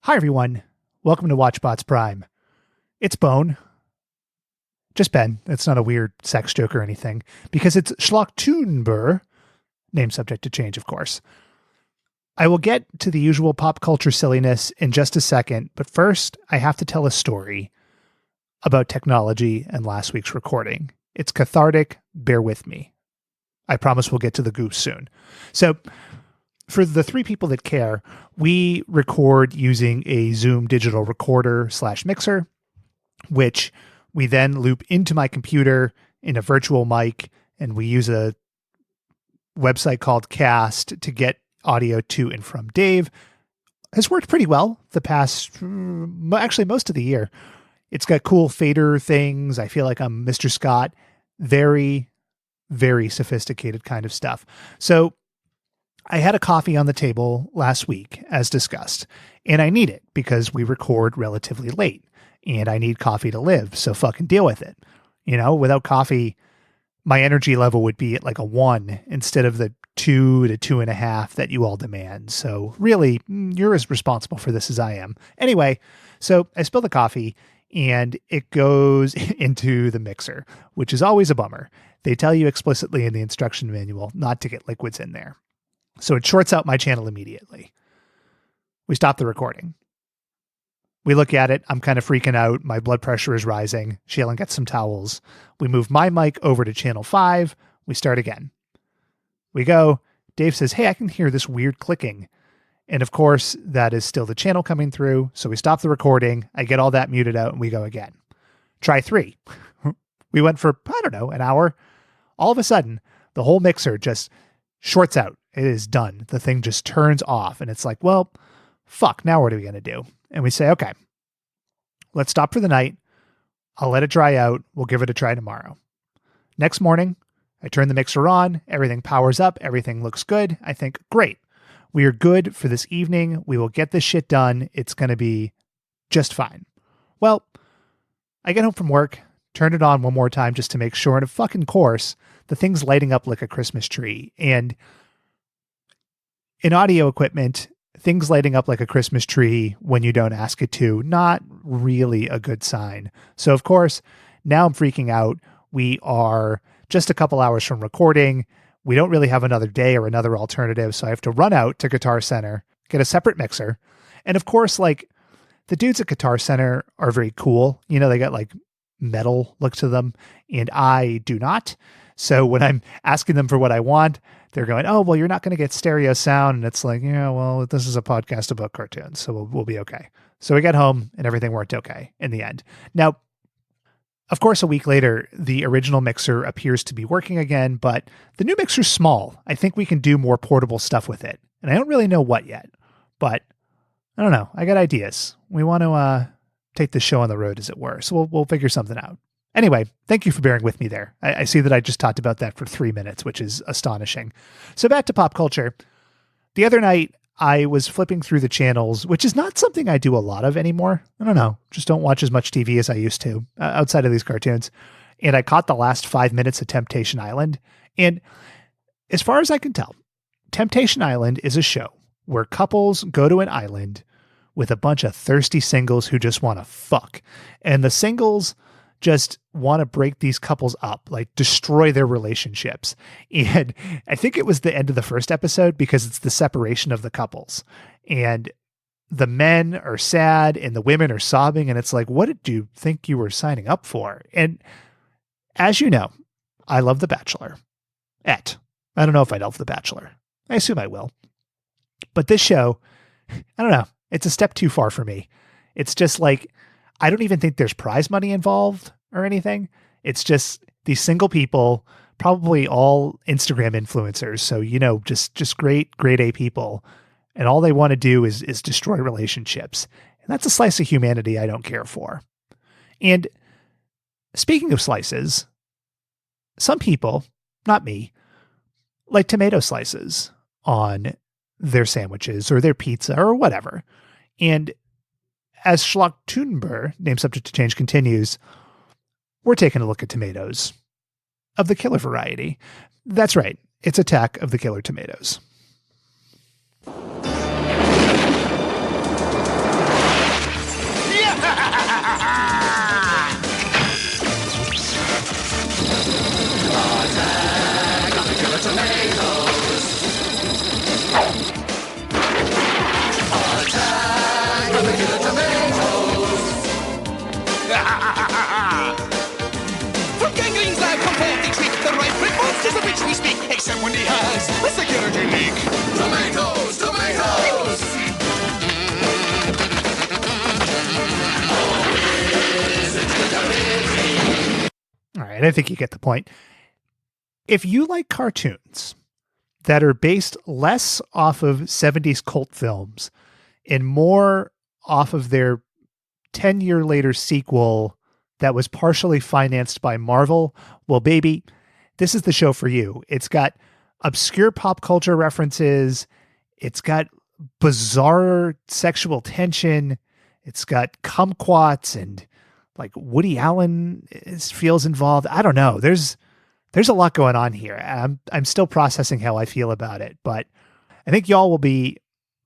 Hi, everyone. Welcome to Watchbots Prime. It's Bone. Just Ben. It's not a weird sex joke or anything, because it's Schlocktoonbrr, name subject to change, of course. I will get to the usual pop culture silliness in just a second, but first, I have to tell a story about technology and last week's recording. It's cathartic. Bear with me. I promise we'll get to the goose soon. So, for the three people that care, we record using a Zoom digital recorder / mixer, which we then loop into my computer in a virtual mic, and we use a website called Cast to get audio to and from Dave. Has worked pretty well the past, actually most of the year. It's got cool fader things. I feel like I'm Mr. Scott. Very, very sophisticated kind of stuff. So I had a coffee on the table last week, as discussed, and I need it because we record relatively late and I need coffee to live. So fucking deal with it. You know, without coffee, my energy level would be at like a 1 instead of the 2 to 2.5 that you all demand. So really, you're as responsible for this as I am. Anyway, so I spill the coffee and it goes into the mixer, which is always a bummer. They tell you explicitly in the instruction manual not to get liquids in there. So it shorts out my channel immediately. We stop the recording. We look at it. I'm kind of freaking out. My blood pressure is rising. Shaylin gets some towels. We move my mic over to channel 5. We start again. We go. Dave says, hey, I can hear this weird clicking. And of course, that is still the channel coming through. So we stop the recording. I get all that muted out and we go again. Try 3. We went for, I don't know, an hour. All of a sudden, the whole mixer just shorts out. It is done. The thing just turns off and it's like, well, fuck, now what are we going to do? And we say, okay, let's stop for the night. I'll let it dry out. We'll give it a try tomorrow. Next morning, I turn the mixer on. Everything powers up. Everything looks good. I think, great. We are good for this evening. We will get this shit done. It's going to be just fine. Well, I get home from work, turn it on one more time just to make sure. And of fucking course, the thing's lighting up like a Christmas tree. And in audio equipment, things lighting up like a Christmas tree when you don't ask it to, not really a good sign. So, of course, now I'm freaking out. We are just a couple hours from recording. We don't really have another day or another alternative. So I have to run out to Guitar Center, get a separate mixer. And of course, like the dudes at Guitar Center are very cool. You know, they got like metal look to them and I do not. So when I'm asking them for what I want, they're going, oh, well, you're not going to get stereo sound. And it's like, yeah, well, this is a podcast about cartoons, so we'll be okay. So we got home and everything worked okay in the end. Now, of course, a week later, the original mixer appears to be working again, but the new mixer's small. I think we can do more portable stuff with it. And I don't really know what yet, but I don't know. I got ideas. We want to take the show on the road, as it were. So we'll figure something out. Anyway, thank you for bearing with me there. I see that I just talked about that for 3 minutes, which is astonishing. So back to pop culture. The other night, I was flipping through the channels, which is not something I do a lot of anymore. I don't know. Just don't watch as much TV as I used to outside of these cartoons. And I caught the last 5 minutes of Temptation Island. And as far as I can tell, Temptation Island is a show where couples go to an island with a bunch of thirsty singles who just want to fuck. And the singles just want to break these couples up, like destroy their relationships. And I think it was the end of the first episode because it's the separation of the couples. And the men are sad and the women are sobbing. And it's like, what did you think you were signing up for? And as you know, I love The Bachelor. I don't know if I love The Bachelor. I assume I will. But this show, I don't know. It's a step too far for me. It's just like, I don't even think there's prize money involved or anything. It's just these single people, probably all Instagram influencers. So, you know, just great A people. And all they want to do is destroy relationships. And that's a slice of humanity I don't care for. And speaking of slices, some people, not me, like tomato slices on their sandwiches or their pizza or whatever. And as Schlocktoonbrr, name subject to change, continues, we're taking a look at tomatoes of the killer variety. That's right. It's Attack of the Killer Tomatoes. tomatoes. Attack the killer tomatoes. From gangreen's lab come forth each week the right brick monsters of which we speak, except when he has a security leak. Tomatoes, tomatoes. All right, I think you get the point. If you like cartoons that are based less off of 70s cult films and more off of their 10-year later sequel that was partially financed by Marvel, well, baby, this is the show for you. It's got obscure pop culture references. It's got bizarre sexual tension. It's got kumquats and like Woody Allen feels involved. I don't know. There's a lot going on here. I'm still processing how I feel about it, but I think y'all will be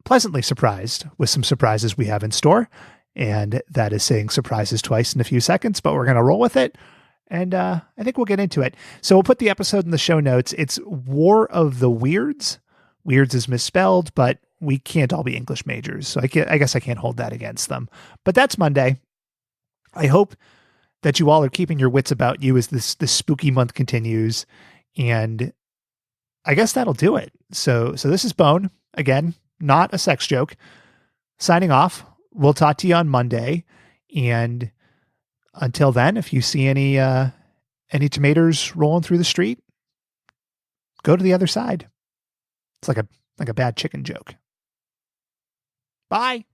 pleasantly surprised with some surprises we have in store. And that is saying surprises twice in a few seconds, but we're going to roll with it. And I think we'll get into it. So we'll put the episode in the show notes. It's War of the Wierds. Wierds is misspelled, but we can't all be English majors. So I guess I can't hold that against them. But that's Monday. I hope that you all are keeping your wits about you as this spooky month continues. And I guess that'll do it. So this is Bone. Again, not a sex joke. Signing off. We'll talk to you on Monday. And until then, if you see any tomatoes rolling through the street, go to the other side. It's like a bad chicken joke. Bye.